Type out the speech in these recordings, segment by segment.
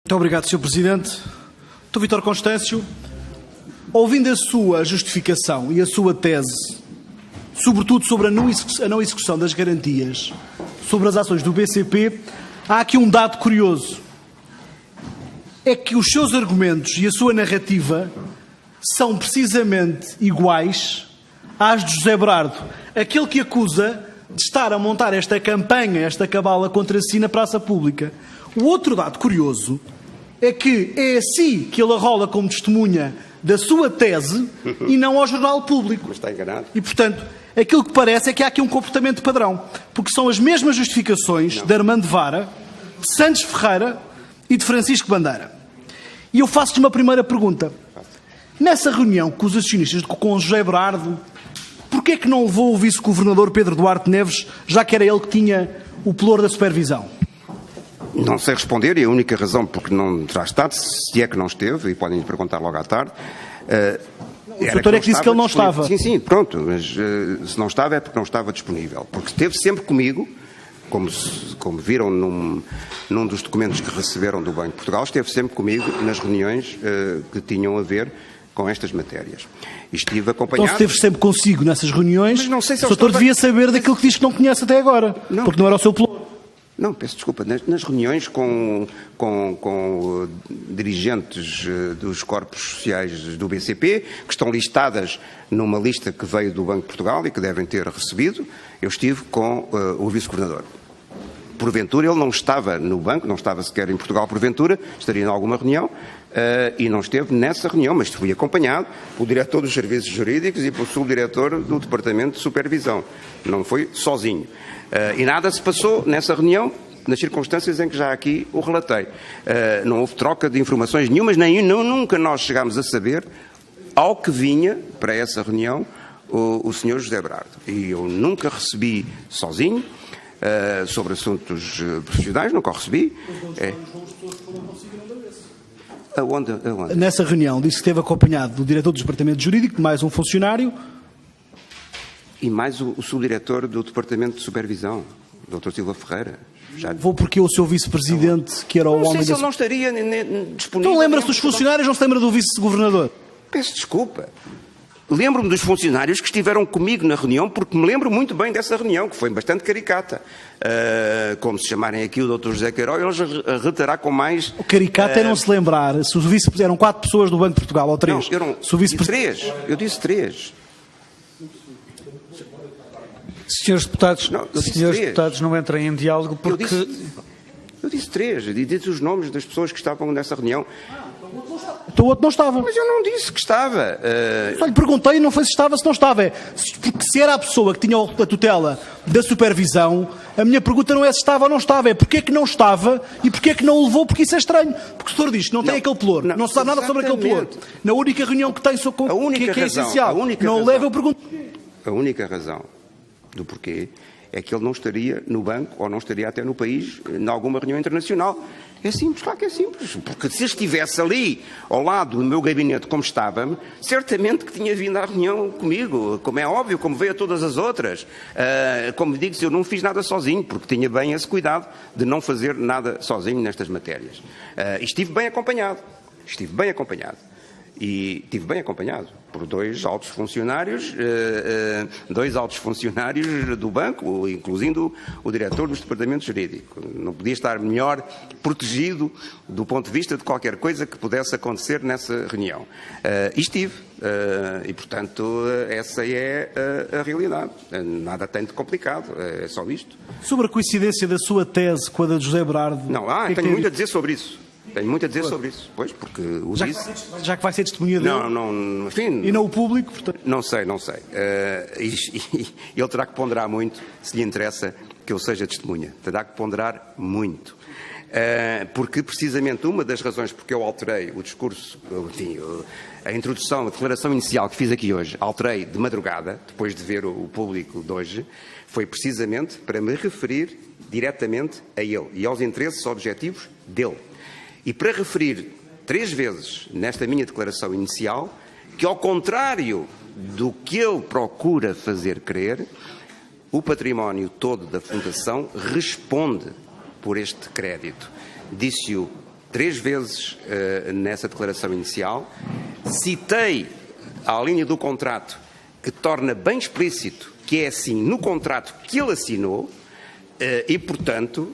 Muito obrigado, Sr. Presidente. Dr. Vítor Constâncio, ouvindo a sua justificação e a sua tese, sobretudo sobre a não execução das garantias sobre as ações do BCP, há aqui um dado curioso. É que os seus argumentos e a sua narrativa são precisamente iguais às de José Berardo, aquele que acusa de estar a montar esta campanha, esta cabala contra si na praça pública. O outro dado curioso é que é assim que ele arrola como testemunha da sua tese e não ao Jornal Público. Mas está enganado. E, portanto, aquilo que parece é que há aqui um comportamento padrão, porque são as mesmas justificações de Armando Vara, de Santos Ferreira e de Francisco Bandeira. E eu faço-te uma primeira pergunta. Nessa reunião com os acionistas, com José Berardo, porquê é que não levou o vice-governador Pedro Duarte Neves, já que era ele que tinha o pelour da supervisão? Não sei responder, e a única razão porque não terá estado, se é que não esteve, e podem lhe perguntar logo à tarde. O doutor é que disse que ele não estava. Sim, pronto, mas se não estava é porque não estava disponível. Porque esteve sempre comigo, como viram num dos documentos que receberam do Banco de Portugal, esteve sempre comigo nas reuniões que tinham a ver com estas matérias. E estive acompanhado... Então se esteve sempre consigo nessas reuniões, não sei se o doutor devia saber daquilo que diz que não conhece até agora, porque não era o seu pelour. Não, peço desculpa. Nas reuniões com dirigentes dos corpos sociais do BCP, que estão listadas numa lista que veio do Banco de Portugal e que devem ter recebido, eu estive com o vice-governador. Porventura, ele não estava no banco, não estava sequer em Portugal, porventura, estaria em alguma reunião, e não esteve nessa reunião, mas fui acompanhado pelo diretor dos serviços jurídicos e pelo subdiretor do Departamento de Supervisão. Não foi sozinho. E nada se passou nessa reunião, nas circunstâncias em que já aqui o relatei. Não houve troca de informações nenhumas, nunca nós chegámos a saber ao que vinha para essa reunião o Sr. José Berardo. E eu nunca recebi sozinho, sobre assuntos profissionais, nunca o recebi. Aonde? Nessa reunião disse que esteve acompanhado do diretor do Departamento Jurídico, de mais um funcionário. E mais o subdiretor do Departamento de Supervisão, Dr. Silva Ferreira. Vou porque o seu vice-presidente, que era o homem... Não sei se ele não estaria disponível... Então lembra-se dos funcionários, não se lembra do vice-governador? Peço desculpa. Lembro-me dos funcionários que estiveram comigo na reunião, porque me lembro muito bem dessa reunião, que foi bastante caricata. Como se chamarem aqui o Dr. José Queiroz, ele reterá com mais... O caricata é não se lembrar. Se o vice-presidente... Eram 4 pessoas do Banco de Portugal, ou 3. Não, eu não... Se o vice-presidente... Eu disse 3. Senhores deputados, não entrem em diálogo porque... Eu disse 3, eu disse os nomes das pessoas que estavam nessa reunião. Então o outro não estava. Mas eu não disse que estava. Só lhe perguntei, não foi se estava, se não estava. Porque se era a pessoa que tinha a tutela da supervisão, a minha pergunta não é se estava ou não estava, é porque é que não estava e porque é que não o levou, porque isso é estranho. Porque o senhor diz que não tem aquele pelour, não se sabe nada sobre aquele pelour. Na única reunião que tem, que é essencial, não o leva, eu pergunto. A única razão do porquê é que ele não estaria no banco ou não estaria até no país em alguma reunião internacional. É simples, claro que é simples. Porque se estivesse ali, ao lado do meu gabinete como estava, certamente que tinha vindo à reunião comigo, como é óbvio, como veio a todas as outras. Como digo, eu não fiz nada sozinho, porque tinha bem esse cuidado de não fazer nada sozinho nestas matérias. E estive bem acompanhado. E estive bem acompanhado por dois altos funcionários do banco, incluindo o diretor do Departamento Jurídico. Não podia estar melhor protegido do ponto de vista de qualquer coisa que pudesse acontecer nessa reunião. E estive. E, portanto, essa é a realidade. Nada tem de complicado. É só isto. Sobre a coincidência da sua tese com a de José Berardo... Não, tenho muito a dizer sobre isso. Tenho muito a dizer sobre isso, pois, porque o disse... Já que vai ser testemunha dele? Não, enfim... E não o público, portanto... Não sei. Ele terá que ponderar muito, se lhe interessa que eu seja testemunha. Terá que ponderar muito. Porque, precisamente, uma das razões porque eu alterei o discurso, enfim, a introdução, a declaração inicial que fiz aqui hoje, alterei de madrugada, depois de ver o público de hoje, foi precisamente para me referir diretamente a ele e aos interesses objetivos dele. E para referir 3 vezes nesta minha declaração inicial que, ao contrário do que ele procura fazer crer, o património todo da Fundação responde por este crédito. Disse-o 3 vezes nessa declaração inicial, citei a linha do contrato que torna bem explícito que é assim no contrato que ele assinou e, portanto,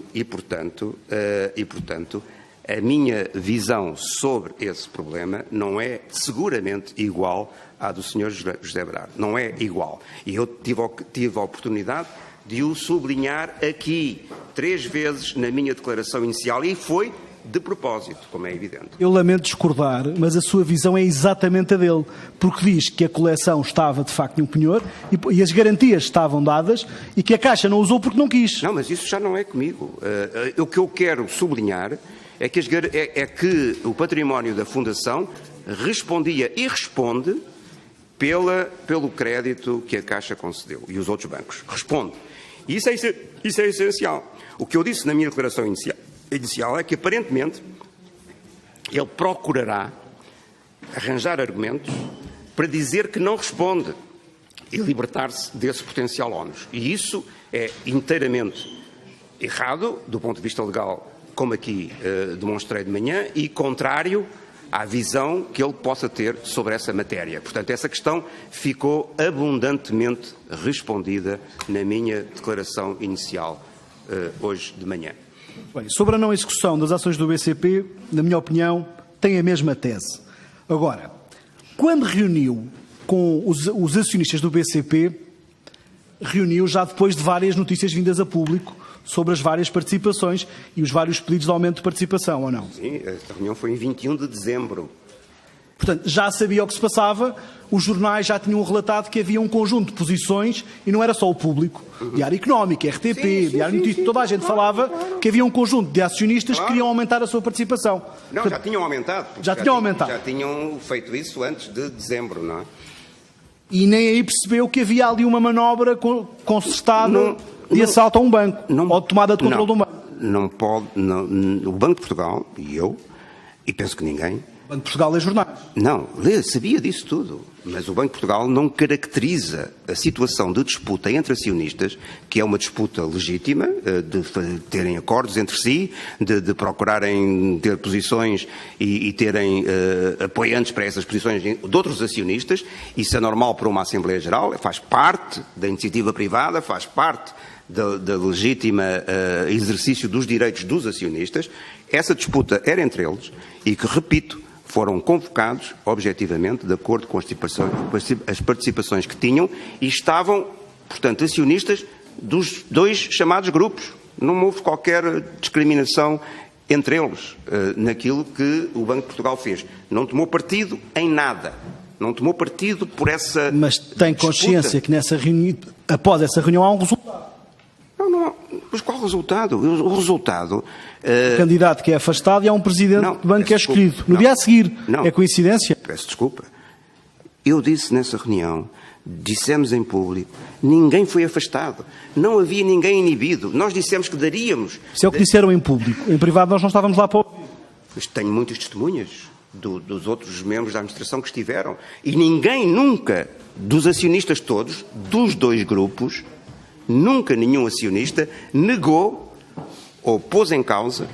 a minha visão sobre esse problema não é seguramente igual à do Sr. José Berardo. Não é igual. E eu tive a oportunidade de o sublinhar aqui 3 vezes na minha declaração inicial e foi de propósito, como é evidente. Eu lamento discordar, mas a sua visão é exatamente a dele, porque diz que a coleção estava de facto no penhor e as garantias estavam dadas e que a Caixa não usou porque não quis. Não, mas isso já não é comigo. O que eu quero sublinhar é que, que o património da Fundação respondia e responde pelo crédito que a Caixa concedeu e os outros bancos. Responde. E isso é essencial. O que eu disse na minha declaração inicial é que, aparentemente, ele procurará arranjar argumentos para dizer que não responde e libertar-se desse potencial ónus. E isso é inteiramente errado, do ponto de vista legal, como aqui demonstrei de manhã, e contrário à visão que ele possa ter sobre essa matéria. Portanto, essa questão ficou abundantemente respondida na minha declaração inicial hoje de manhã. Bem, sobre a não execução das ações do BCP, na minha opinião, tem a mesma tese. Agora, quando reuniu com os acionistas do BCP, reuniu já depois de várias notícias vindas a público sobre as várias participações e os vários pedidos de aumento de participação, ou não? Sim, esta reunião foi em 21 de dezembro. Portanto, já sabia o que se passava, os jornais já tinham relatado que havia um conjunto de posições, e não era só o público, Diário Económico, RTP, Diário Notícias, toda a gente falava que havia um conjunto de acionistas que queriam aumentar a sua participação. Não, portanto, já tinham aumentado. Já tinham feito isso antes de dezembro, não é? E nem aí percebeu que havia ali uma manobra concertada de assalto a um banco, ou de tomada de controle de um banco. Não pode, o Banco de Portugal, e penso que ninguém... O Banco de Portugal é jornais. Não, sabia disso tudo. Mas o Banco de Portugal não caracteriza a situação de disputa entre acionistas, que é uma disputa legítima, de terem acordos entre si, de procurarem ter posições e terem apoiantes para essas posições de outros acionistas. Isso é normal para uma Assembleia Geral, faz parte da iniciativa privada, faz parte da legítima exercício dos direitos dos acionistas. Essa disputa era entre eles e que, repito, foram convocados, objetivamente, de acordo com as participações que tinham e estavam, portanto, acionistas dos 2 chamados grupos. Não houve qualquer discriminação entre eles naquilo que o Banco de Portugal fez. Não tomou partido em nada. Não tomou partido por essa Mas tem consciência que nessa reunião, após essa reunião há um resultado. Não. Mas qual resultado? O resultado... O candidato que é afastado e há um presidente do banco que é escolhido. No dia a seguir. É coincidência? Peço desculpa. Eu disse nessa reunião, dissemos em público, ninguém foi afastado. Não havia ninguém inibido. Nós dissemos que daríamos... Isso é o que disseram em público. Em privado nós não estávamos lá para ouvir. Mas tenho muitas testemunhas dos outros membros da administração que estiveram. E ninguém nunca, dos acionistas todos, dos 2 grupos, nunca nenhum acionista negou ou pôs em causa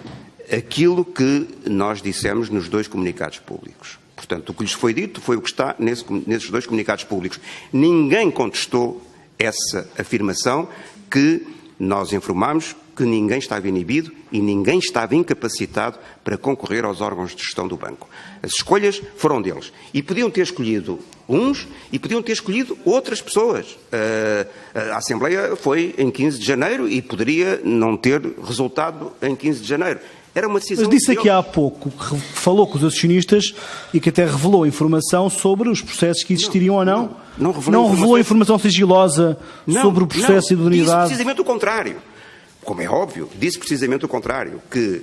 aquilo que nós dissemos nos 2 comunicados públicos. Portanto, o que lhes foi dito foi o que está nesses 2 comunicados públicos. Ninguém contestou essa afirmação que nós informámos que ninguém estava inibido e ninguém estava incapacitado para concorrer aos órgãos de gestão do banco. As escolhas foram deles. E podiam ter escolhido uns e podiam ter escolhido outras pessoas. A Assembleia foi em 15 de janeiro e poderia não ter resultado em 15 de janeiro. Era uma decisão... Mas disse aqui há pouco que falou com os acionistas e que até revelou informação sobre os processos que existiriam ou não. Não revelou informação sigilosa sobre o processo de idoneidade. Disse precisamente o contrário. Como é óbvio, disse precisamente o contrário, que,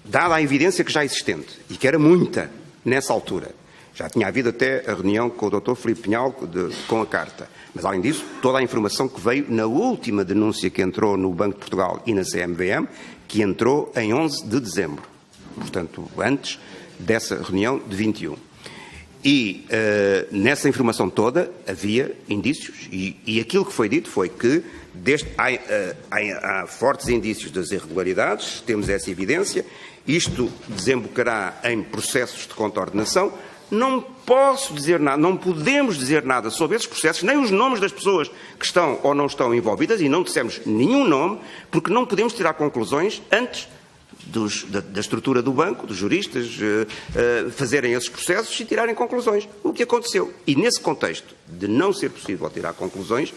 dada a evidência que já existente, e que era muita nessa altura, já tinha havido até a reunião com o Dr. Filipe Pinhal com a carta, mas além disso, toda a informação que veio na última denúncia que entrou no Banco de Portugal e na CMVM, que entrou em 11 de dezembro, portanto, antes dessa reunião de 21. E nessa informação toda havia indícios, e aquilo que foi dito foi que há fortes indícios das irregularidades, temos essa evidência, isto desembocará em processos de contraordenação. Não posso dizer nada, não podemos dizer nada sobre esses processos, nem os nomes das pessoas que estão ou não estão envolvidas, e não dissemos nenhum nome, porque não podemos tirar conclusões antes da estrutura do banco, dos juristas, fazerem esses processos e tirarem conclusões. O que aconteceu? E nesse contexto de não ser possível tirar conclusões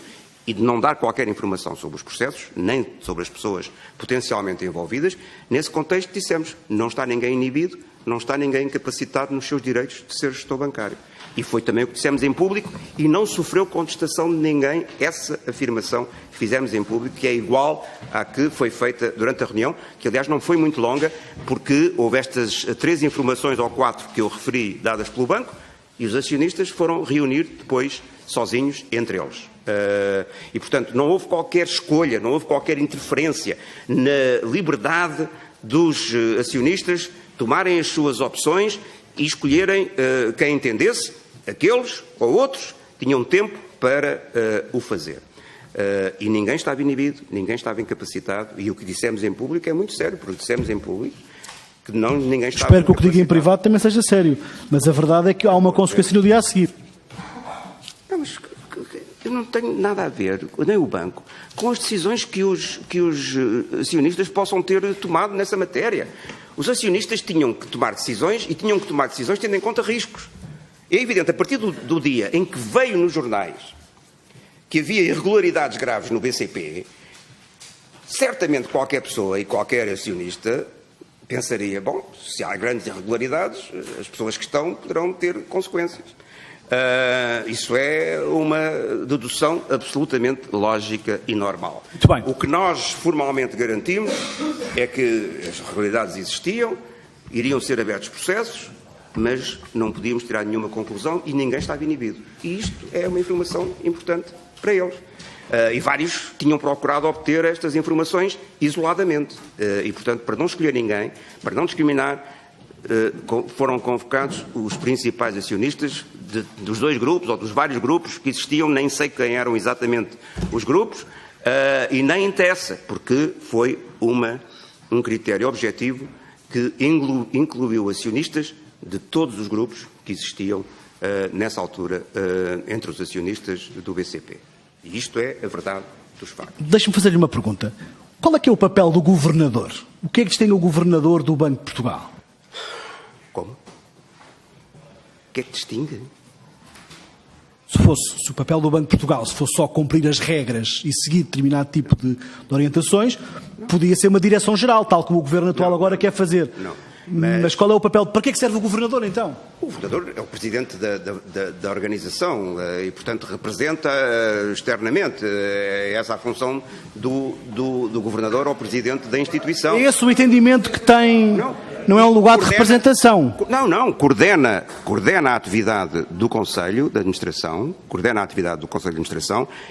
e de não dar qualquer informação sobre os processos, nem sobre as pessoas potencialmente envolvidas, nesse contexto dissemos, não está ninguém inibido, não está ninguém incapacitado nos seus direitos de ser gestor bancário. E foi também o que dissemos em público e não sofreu contestação de ninguém essa afirmação que fizemos em público, que é igual à que foi feita durante a reunião, que aliás não foi muito longa, porque houve estas 3 informações ou 4 que eu referi dadas pelo banco e os acionistas foram reunir depois sozinhos entre eles. E, portanto, não houve qualquer escolha, não houve qualquer interferência na liberdade dos acionistas tomarem as suas opções e escolherem quem entendesse, aqueles ou outros, tinham tempo para o fazer. E ninguém estava inibido, ninguém estava incapacitado, e o que dissemos em público é muito sério, porque dissemos em público que ninguém estava Espero que o que diga em privado também seja sério, mas a verdade é que há uma consequência no dia a seguir. Não, mas eu não tenho nada a ver, nem o banco, com as decisões que os acionistas possam ter tomado nessa matéria. Os acionistas tinham que tomar decisões e tinham que tomar decisões tendo em conta riscos. É evidente, a partir do dia em que veio nos jornais que havia irregularidades graves no BCP, certamente qualquer pessoa e qualquer acionista pensaria, bom, se há grandes irregularidades, as pessoas que estão poderão ter consequências. Isso é uma dedução absolutamente lógica e normal. Muito bem. O que nós formalmente garantimos é que as irregularidades existiam, iriam ser abertos processos, mas não podíamos tirar nenhuma conclusão e ninguém estava inibido. E isto é uma informação importante para eles. E vários tinham procurado obter estas informações isoladamente. E, portanto, para não escolher ninguém, para não discriminar, foram convocados os principais acionistas dos 2 grupos, ou dos vários grupos que existiam, nem sei quem eram exatamente os grupos, e nem interessa, porque foi um critério objetivo que incluiu acionistas de todos os grupos que existiam nessa altura entre os acionistas do BCP. E isto é a verdade dos factos. Deixe-me fazer-lhe uma pergunta. Qual é que é o papel do governador? O que é que distingue o governador do Banco de Portugal? Como? O que é que distingue? Se o papel do Banco de Portugal se fosse só cumprir as regras e seguir determinado tipo de orientações, podia ser uma direção-geral, tal como o Governo atual agora quer fazer. Não. Mas qual é o papel? Para que é que serve o Governador, então? O Governador é o Presidente da organização e, portanto, representa externamente. É essa a função do Governador ou Presidente da instituição. É esse o entendimento que tem... Não é um lugar de representação. Não. Coordena a atividade do Conselho de Administração,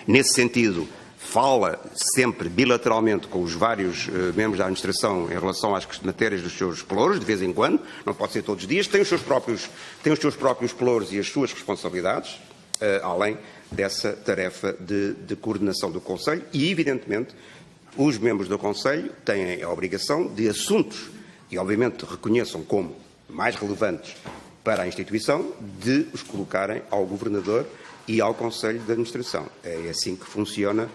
Nesse sentido, fala sempre bilateralmente com os vários membros da administração em relação às matérias dos seus pelouros, de vez em quando, não pode ser todos os dias, tem os seus próprios pelouros e as suas responsabilidades, além dessa tarefa de coordenação do Conselho e, evidentemente, os membros do Conselho têm a obrigação de assuntos e, obviamente, reconheçam como mais relevantes para a instituição, de os colocarem ao Governador e ao Conselho de Administração. É assim que funciona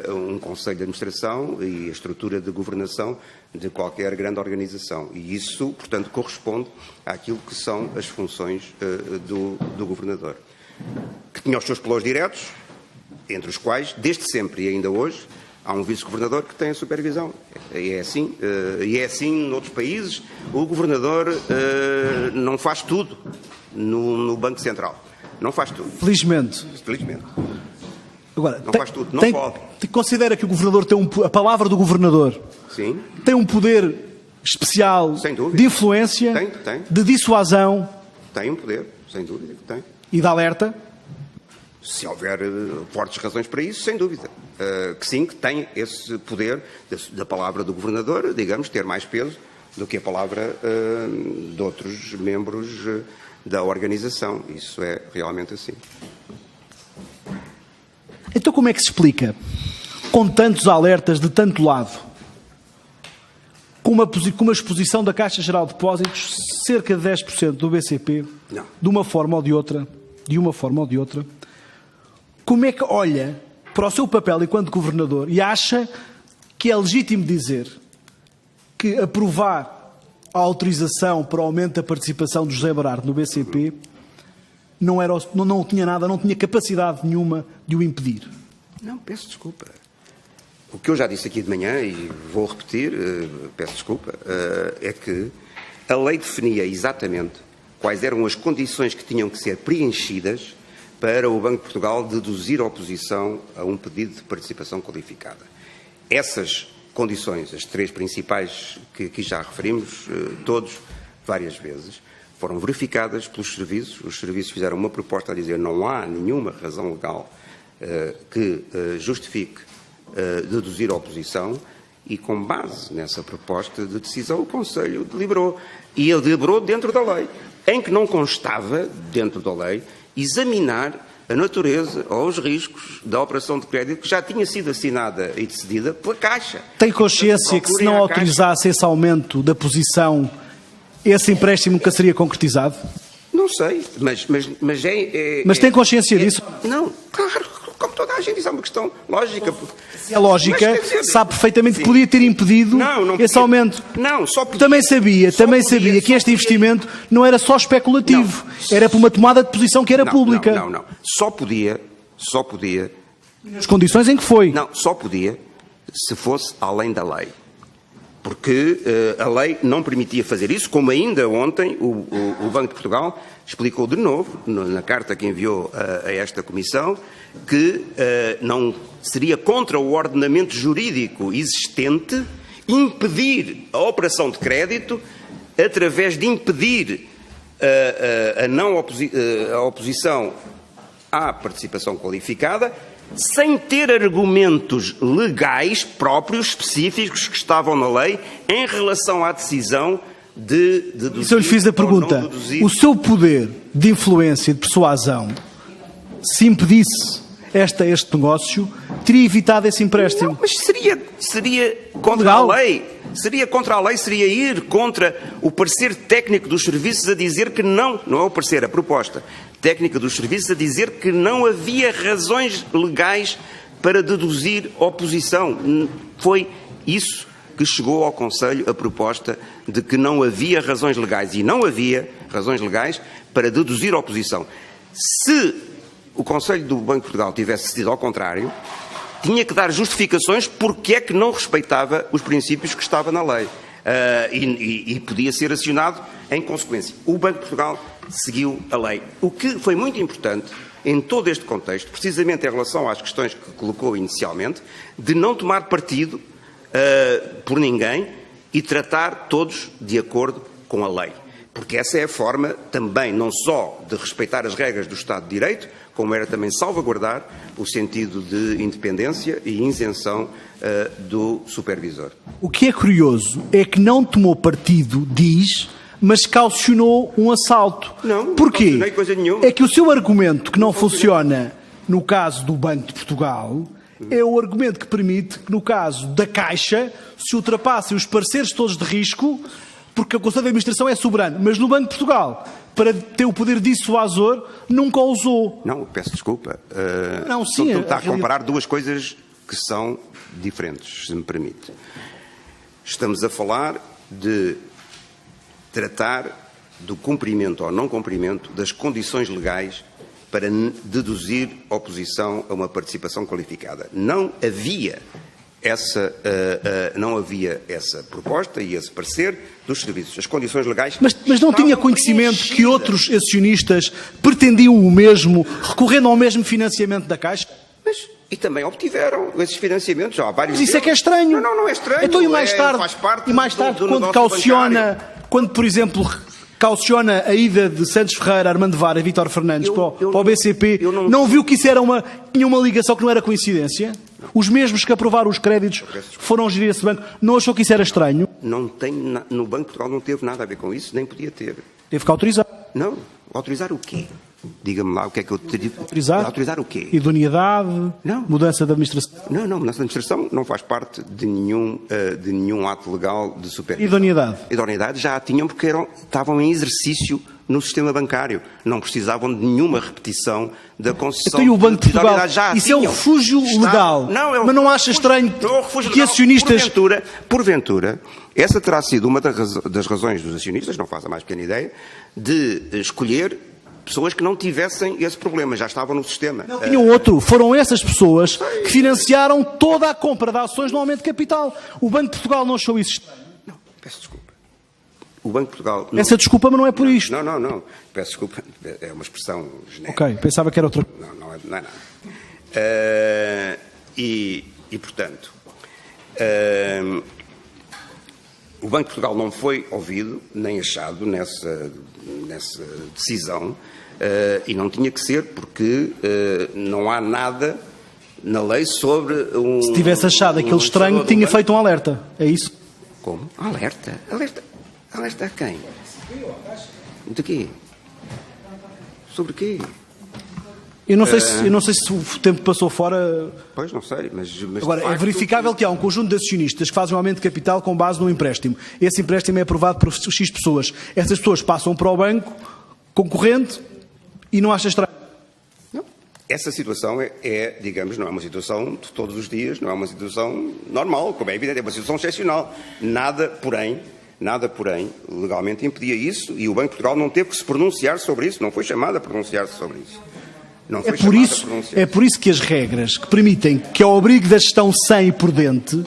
um Conselho de Administração e a estrutura de governação de qualquer grande organização. E isso, portanto, corresponde àquilo que são as funções do Governador. Que tinha os seus pelouros diretos, entre os quais, desde sempre e ainda hoje, há um vice-governador que tem a supervisão. E é assim noutros países. O governador não faz tudo no Banco Central. Não faz tudo. Felizmente. Agora, não faz tudo, não pode. Considera que o governador tem a palavra do governador? Sim. Tem um poder especial de influência, tem. De dissuasão? Tem um poder, sem dúvida que tem. E de alerta? Se houver fortes razões para isso, sem dúvida. Que sim, que tem esse poder da palavra do governador, digamos, ter mais peso do que a palavra de outros membros da organização. Isso é realmente assim. Então como é que se explica, com tantos alertas de tanto lado, com uma exposição da Caixa Geral de Depósitos, cerca de 10% do BCP, Não. de uma forma ou de outra, como é que olha para o seu papel enquanto governador e acha que é legítimo dizer que aprovar a autorização para o aumento da participação do José Berardo no BCP não tinha nada, não tinha capacidade nenhuma de o impedir? Não, peço desculpa. O que eu já disse aqui de manhã, e vou repetir, peço desculpa, é que a lei definia exatamente quais eram as condições que tinham que ser preenchidas para o Banco de Portugal deduzir a oposição a um pedido de participação qualificada. Essas condições, as três principais que aqui já referimos, todos, várias vezes, foram verificadas pelos serviços. Os serviços fizeram uma proposta a dizer não há nenhuma razão legal que justifique deduzir a oposição, e com base nessa proposta de decisão o Conselho deliberou. E ele deliberou dentro da lei, em que não constava, dentro da lei, examinar a natureza ou os riscos da operação de crédito que já tinha sido assinada e decidida pela Caixa. Tem consciência que se não autorizasse esse aumento da posição, esse empréstimo nunca seria concretizado? Não sei, mas Mas tem consciência disso? Não, claro, como toda a gente, isso é uma questão lógica. Se é lógica, Mas, quer dizer, sabe perfeitamente que sim. podia ter impedido esse aumento. Não, só podia. Também sabia que este investimento não era só especulativo, era por uma tomada de posição que era pública. Não. Só podia. Nas condições em que foi. Não, só podia se fosse além da lei. Porque a lei não permitia fazer isso, como ainda ontem o Banco de Portugal explicou de novo, na carta que enviou a esta Comissão, que não seria contra o ordenamento jurídico existente impedir a operação de crédito através de impedir a oposição à participação qualificada, sem ter argumentos legais próprios, específicos, que estavam na lei, em relação à decisão de deduzir. Se eu lhe fiz a pergunta, o seu poder de influência e de persuasão, se impedisse este negócio, teria evitado esse empréstimo? Não, mas seria contra legal. a lei. Seria contra a lei, seria ir contra o parecer técnico dos serviços a dizer que não é o parecer, a proposta técnica dos serviços a dizer que não havia razões legais para deduzir oposição. Foi isso que chegou ao Conselho, a proposta de que não havia razões legais, e não havia razões legais para deduzir oposição. Se o Conselho do Banco de Portugal tivesse decidido ao contrário, tinha que dar justificações porque é que não respeitava os princípios que estava na lei. E podia ser acionado em consequência. O Banco de Portugal seguiu a lei. O que foi muito importante em todo este contexto, precisamente em relação às questões que colocou inicialmente, de não tomar partido por ninguém e tratar todos de acordo com a lei. Porque essa é a forma também, não só de respeitar as regras do Estado de Direito, como era também salvaguardar o sentido de independência e isenção do supervisor. O que é curioso é que não tomou partido, diz, mas caucionou um assalto. Não, porquê? Não caucionei coisa nenhuma. É que o seu argumento que não funciona no caso do Banco de Portugal é o argumento que permite que no caso da Caixa se ultrapassem os pareceres todos de risco, porque o Conselho de Administração é soberano, mas no Banco de Portugal, para ter o poder dissuasor, nunca o usou. Não, peço desculpa. Não, sim. Está a comparar duas coisas que são diferentes, se me permite. Estamos a falar de tratar do cumprimento ou não cumprimento das condições legais para deduzir oposição a uma participação qualificada. Não havia essa proposta e esse parecer dos serviços. As condições legais... Mas não tinha conhecimento que outros acionistas pretendiam o mesmo, recorrendo ao mesmo financiamento da Caixa? E também obtiveram esses financiamentos. Já há vários. Mas isso é que é estranho. Não é estranho. Então, e mais tarde, faz parte do quando cauciona, quando, por exemplo, cauciona a ida de Santos Ferreira, Armando Vara e Vítor Fernandes para o BCP, não viu que isso tinha uma ligação que não era coincidência? Os mesmos que aprovaram os créditos foram gerir esse banco. Não achou que isso era estranho? Não tem, no Banco de Portugal não teve nada a ver com isso, nem podia ter. Teve que autorizar. Não. Autorizar o quê? Diga-me lá o que é que eu teria... Autorizar? Autorizar o quê? Idoneidade? Não. Mudança de administração? Não, mudança de administração não faz parte de nenhum ato legal de supervisão. Idoneidade? Idoneidade já a tinham porque estavam em exercício no sistema bancário. Não precisavam de nenhuma repetição da concessão. Então, e o Banco de Portugal? Já Isso é um refúgio legal. Não, mas não acha estranho que acionistas... Porventura, essa terá sido uma das razões dos acionistas, não faço a mais pequena ideia, de escolher pessoas que não tivessem esse problema, já estavam no sistema. Não tinham outro. Foram essas pessoas que financiaram toda a compra de ações no aumento de capital. O Banco de Portugal não achou isso estranho. Não, peço desculpa. O Banco de Portugal... Essa desculpa, mas não é por isto. Não. Peço desculpa. É uma expressão genérica. Ok, pensava que era outra. Não é nada. E portanto, o Banco de Portugal não foi ouvido, nem achado nessa decisão, e não tinha que ser, porque não há nada na lei sobre um... Se tivesse achado aquele estranho, tinha feito um alerta. É isso? Como? Alerta? Alerta a quem? De quê? Sobre quê? Eu não sei se o tempo passou fora... Pois, não sei, mas agora, é verificável que há um conjunto de acionistas que fazem um aumento de capital com base num empréstimo. Esse empréstimo é aprovado por X pessoas. Essas pessoas passam para o banco concorrente e não acha estranho. Não. Essa situação digamos, não é uma situação de todos os dias, não é uma situação normal, como é evidente, é uma situação excepcional. Nada, porém, legalmente impedia isso, e o Banco de Portugal não teve que se pronunciar sobre isso, não foi chamado a pronunciar-se sobre isso. É por isso que as regras que permitem que ao abrigo da gestão sem e prudente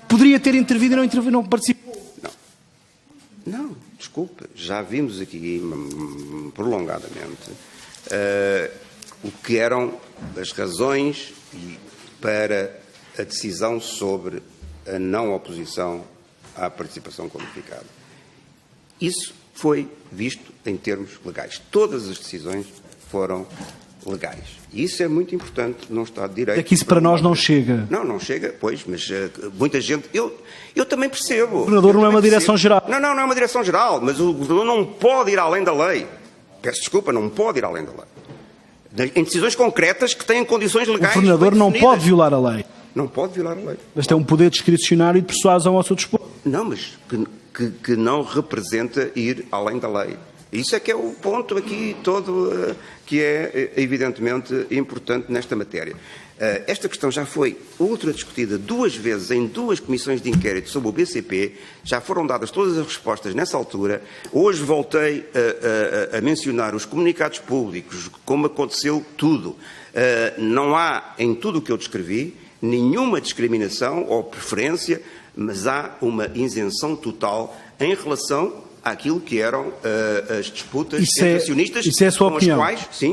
poderia ter intervido e não participou. Não, desculpe, já vimos aqui prolongadamente o que eram as razões para a decisão sobre a não oposição à participação qualificada. Isso foi visto em termos legais. Todas as decisões foram legais. E isso é muito importante num Estado de Direito. É que isso para nós não chega. Não chega, pois, mas muita gente... Eu também percebo. O governador não é uma direção-geral. Não é uma direção-geral, mas o governador não pode ir além da lei. Peço desculpa, não pode ir além da lei. Em decisões concretas que têm condições legais. O governador não pode violar a lei. Não pode violar a lei. Mas tem um poder discricionário e de persuasão ao seu dispor. Não, mas que não representa ir além da lei. Isso é que é o ponto aqui todo que é evidentemente importante nesta matéria. Esta questão já foi ultra discutida 2 vezes em 2 comissões de inquérito sobre o BCP, já foram dadas todas as respostas nessa altura. Hoje voltei a mencionar os comunicados públicos, como aconteceu tudo. Não há, em tudo o que eu descrevi, nenhuma discriminação ou preferência, mas há uma isenção total em relação àquilo que eram as disputas entre acionistas, isso é a sua opinião?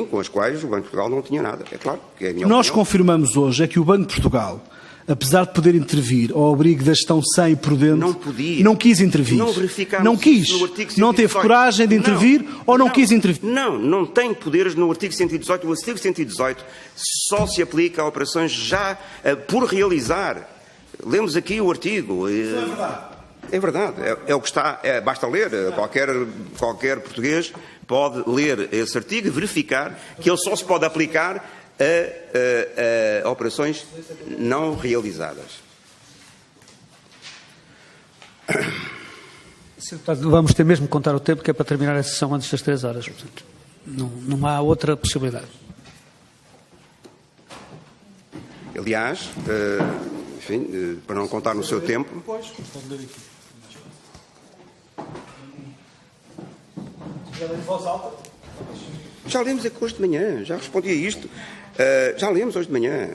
Com as quais o Banco de Portugal não tinha nada. É claro que é a minha Nós opinião. confirmamos hoje é que o Banco de Portugal, apesar de poder intervir ao abrigo da gestão sem e prudente, não podia. Não quis intervir. Não verificámos não quis. No artigo 118. Não teve coragem de intervir ou não quis intervir? Não tem poderes no artigo 118. O artigo 118 só se aplica a operações já por realizar. Lemos aqui o artigo. Isso é verdade. É verdade, é o que está, basta ler, qualquer português pode ler esse artigo e verificar que ele só se pode aplicar a operações não realizadas. Vamos ter mesmo que contar o tempo, que é para terminar a sessão antes das 3 horas. Portanto, não há outra possibilidade. Aliás, enfim, para não contar no seu tempo... Já lemos aqui hoje de manhã, já respondi a isto. Já lemos hoje de manhã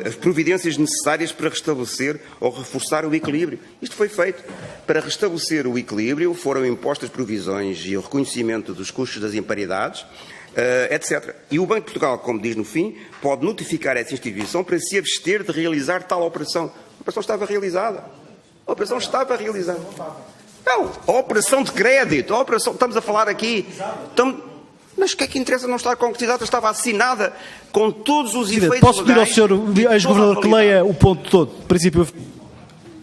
as providências necessárias para restabelecer ou reforçar o equilíbrio. Isto foi feito. Para restabelecer o equilíbrio foram impostas provisões e o reconhecimento dos custos das imparidades, etc. E o Banco de Portugal, como diz no fim, pode notificar essa instituição para se abster de realizar tal operação. A operação estava realizada. A operação estava realizada. Não, a operação de crédito, estamos a falar aqui... Mas o que é que interessa não estar concretizada? Estava assinada com todos os efeitos Posso pedir ao legais Sr. e Ex-Governador que toda a leia o ponto todo, princípio.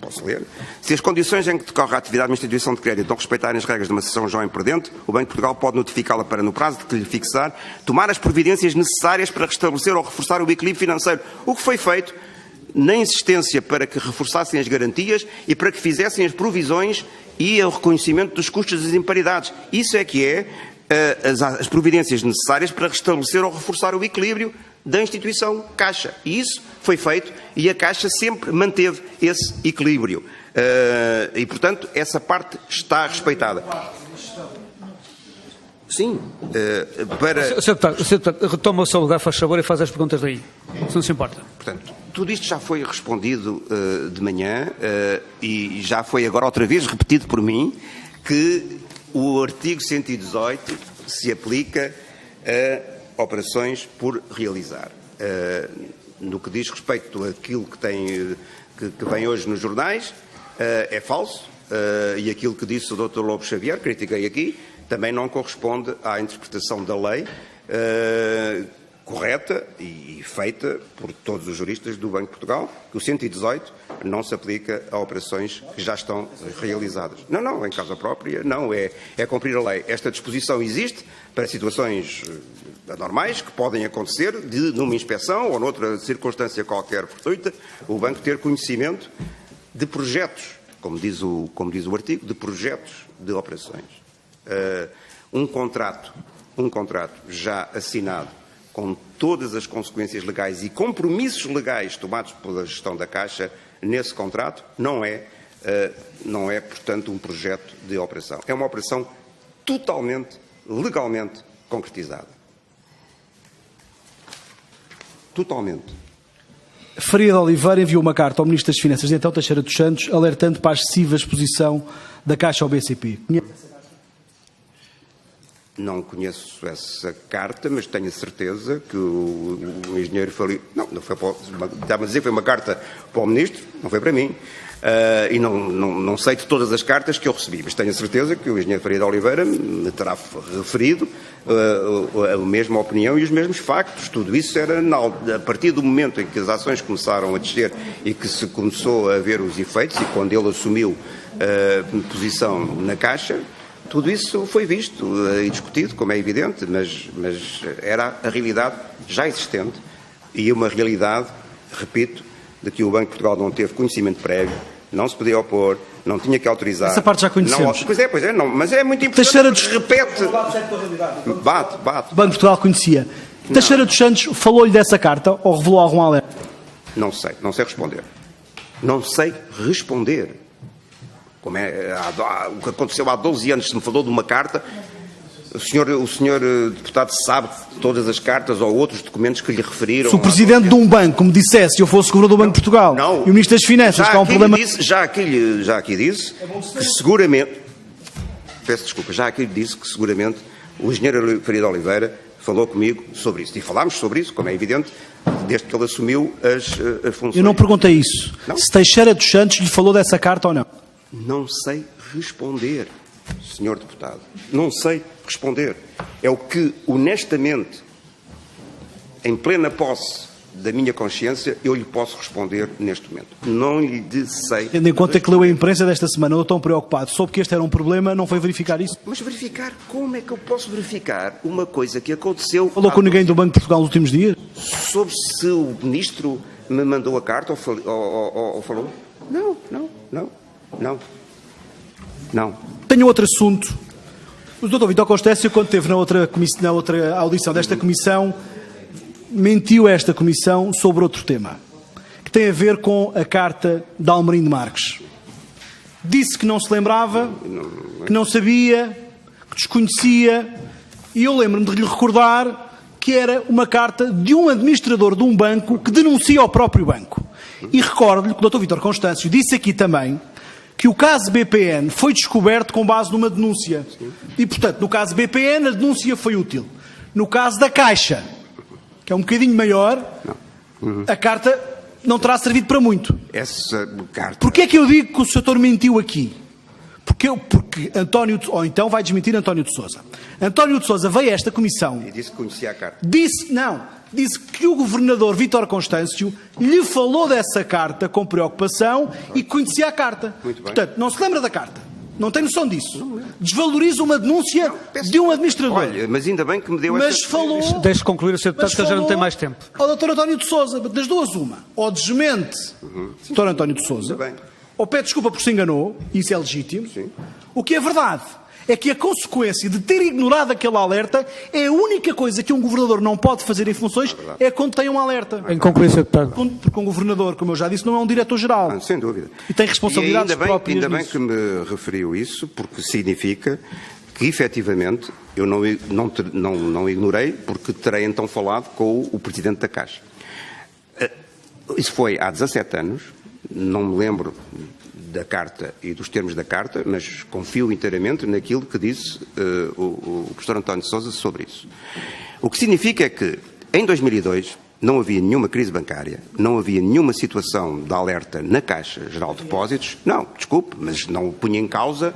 Posso ler? Se as condições em que decorre a atividade de uma instituição de crédito não respeitarem as regras de uma cessão já imperdente, o Banco de Portugal pode notificá-la para, no prazo de que lhe fixar, tomar as providências necessárias para restabelecer ou reforçar o equilíbrio financeiro. O que foi feito na insistência para que reforçassem as garantias e para que fizessem as provisões e o reconhecimento dos custos das imparidades. Isso é que é as providências necessárias para restabelecer ou reforçar o equilíbrio da instituição Caixa. E isso foi feito e a Caixa sempre manteve esse equilíbrio. E, portanto, essa parte está respeitada. Sim, para... Sr. Deputado, retoma o seu lugar, faz favor, e faz as perguntas daí, se não se importa. Portanto, tudo isto já foi respondido de manhã e já foi agora outra vez repetido por mim que o artigo 118 se aplica a operações por realizar. No que diz respeito àquilo que vem hoje nos jornais, é falso, e aquilo que disse o Dr. Lobo Xavier, critiquei aqui, também não corresponde à interpretação da lei correta e feita por todos os juristas do Banco de Portugal, que o 118 não se aplica a operações que já estão realizadas. Não, em causa própria, não, é cumprir a lei. Esta disposição existe para situações anormais que podem acontecer numa inspeção ou noutra circunstância qualquer fortuita, o banco ter conhecimento de projetos, como diz o artigo, de projetos de operações. Um contrato já assinado com todas as consequências legais e compromissos legais tomados pela gestão da Caixa nesse contrato, não é, portanto, um projeto de operação. É uma operação totalmente, legalmente concretizada. Totalmente. Faria de Oliveira enviou uma carta ao Ministro das Finanças, então Teixeira dos Santos, alertando para a excessiva exposição da Caixa ao BCP. Não conheço essa carta, mas tenho a certeza que o engenheiro Faria... Não foi para... Estava a dizer que foi uma carta para o Ministro, não foi para mim. E não sei de todas as cartas que eu recebi, mas tenho a certeza que o engenheiro Faria de Oliveira me terá referido a mesma opinião e os mesmos factos. Tudo isso era a partir do momento em que as ações começaram a descer e que se começou a ver os efeitos e quando ele assumiu a posição na Caixa, tudo isso foi visto e discutido, como é evidente, mas era a realidade já existente e uma realidade, repito, de que o Banco de Portugal não teve conhecimento prévio, não se podia opor, não tinha que autorizar. Essa parte já conhecemos. Pois é, não, mas é muito importante. Teixeira dos... Repete. Bate. O Banco de Portugal conhecia. Teixeira dos Santos falou-lhe dessa carta ou revelou algum alerta? Não sei responder. Não sei responder. Como o que aconteceu há 12 anos, se me falou de uma carta, o senhor deputado sabe todas as cartas ou outros documentos que lhe referiram. Se o presidente de um banco me dissesse que eu fosse governador do Banco de Portugal e o Ministro das Finanças, que há um problema... Já aqui disse que seguramente... Peço desculpa, já aqui disse que seguramente o engenheiro Faria de Oliveira falou comigo sobre isso. E falámos sobre isso, como é evidente, desde que ele assumiu as funções. Eu não perguntei isso. Não? Se Teixeira dos Santos lhe falou dessa carta ou não? Não sei responder, senhor deputado. Não sei responder. É o que, honestamente, em plena posse da minha consciência, eu lhe posso responder neste momento. Não lhe sei. Tendo em conta que leu a imprensa desta semana, eu estou tão preocupado. Soube que este era um problema, não foi verificar isso? Mas verificar? Como é que eu posso verificar uma coisa que aconteceu... Falou com ninguém do Banco de Portugal nos últimos dias? Soube se o ministro me mandou a carta ou falou? Não. Tenho outro assunto. O Dr. Vítor Constâncio, quando esteve na outra audição desta comissão, mentiu a esta comissão sobre outro tema, que tem a ver com a carta de Almerindo Marques. Disse que não se lembrava, que não sabia, que desconhecia, e eu lembro-me de lhe recordar que era uma carta de um administrador de um banco que denuncia ao próprio banco. E recordo-lhe que o Dr. Vítor Constâncio disse aqui também que o caso BPN foi descoberto com base numa denúncia. E, portanto, no caso BPN, a denúncia foi útil. No caso da Caixa, que é um bocadinho maior, a carta não terá servido para muito. Essa carta... Porquê é que eu digo que o Sr. mentiu aqui? Porque ou então vai desmentir António de Sousa. António de Sousa veio a esta comissão. E disse que conhecia a carta. Disse que o governador Vítor Constâncio lhe falou dessa carta com preocupação e conhecia a carta. Muito bem. Portanto, não se lembra da carta. Não tem noção disso. Desvaloriza uma denúncia de um administrador. Olha, mas ainda bem que me deu Mas essa... falou... Deixe concluir o Sr. Deputado, que ele já não tem mais tempo. Ao Dr. António de Sousa, das duas uma. Ou desmente Dr. António de Sousa, Muito bem. ou pede desculpa por se enganou, isso é legítimo. Sim. O que é verdade é que a consequência de ter ignorado aquele alerta é a única coisa que um governador não pode fazer em funções é quando tem um alerta. Em concluir, Sr. Deputado. Porque um governador, como eu já disse, não é um diretor-geral. Sem dúvida. E tem responsabilidades próprias Ainda bem nisso. que me referiu isso, porque significa que, efetivamente, eu não ignorei, porque terei então falado com o Presidente da Caixa. Isso foi há 17 anos, não me lembro da carta e dos termos da carta, mas confio inteiramente naquilo que disse o professor António de Sousa sobre isso. O que significa é que, em 2002, não havia nenhuma crise bancária, não havia nenhuma situação de alerta na Caixa Geral de Depósitos, não, desculpe, mas não punha em causa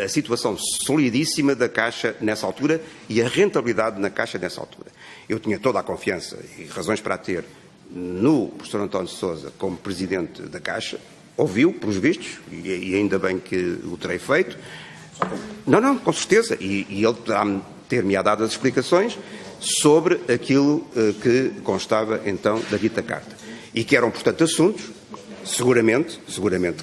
a situação solidíssima da Caixa nessa altura e a rentabilidade na Caixa nessa altura. Eu tinha toda a confiança e razões para a ter no professor António de Sousa como Presidente da Caixa, ouviu, pelos vistos, e ainda bem que o terei feito. Não, com certeza. E ele ter-me dado as explicações sobre aquilo que constava então da dita carta. E que eram, portanto, assuntos, seguramente,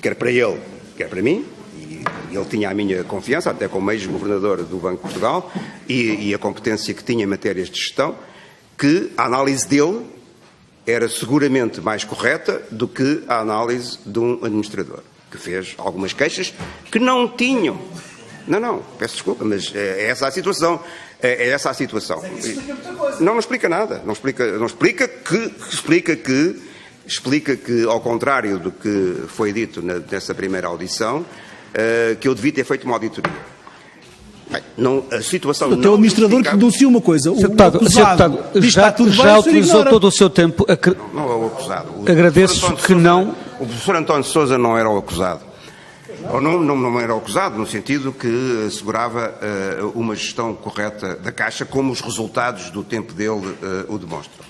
quer para ele, quer para mim, e ele tinha a minha confiança, até como ex-governador do Banco de Portugal, e a competência que tinha em matérias de gestão, que a análise dele era seguramente mais correta do que a análise de um administrador, que fez algumas queixas que não tinham. Não, peço desculpa, mas é essa a situação. É essa a situação. Não explica nada. Não explica que, ao contrário do que foi dito nessa primeira audição, que eu devia ter feito uma auditoria. Bem, a situação Até o administrador que denuncia uma coisa. Sr. Deputado, já utilizou todo o seu tempo. Não é o acusado. Agradeço que não. O professor António de Sousa não era o acusado. Ou não era o acusado, no sentido que assegurava uma gestão correta da Caixa, como os resultados do tempo dele o demonstram.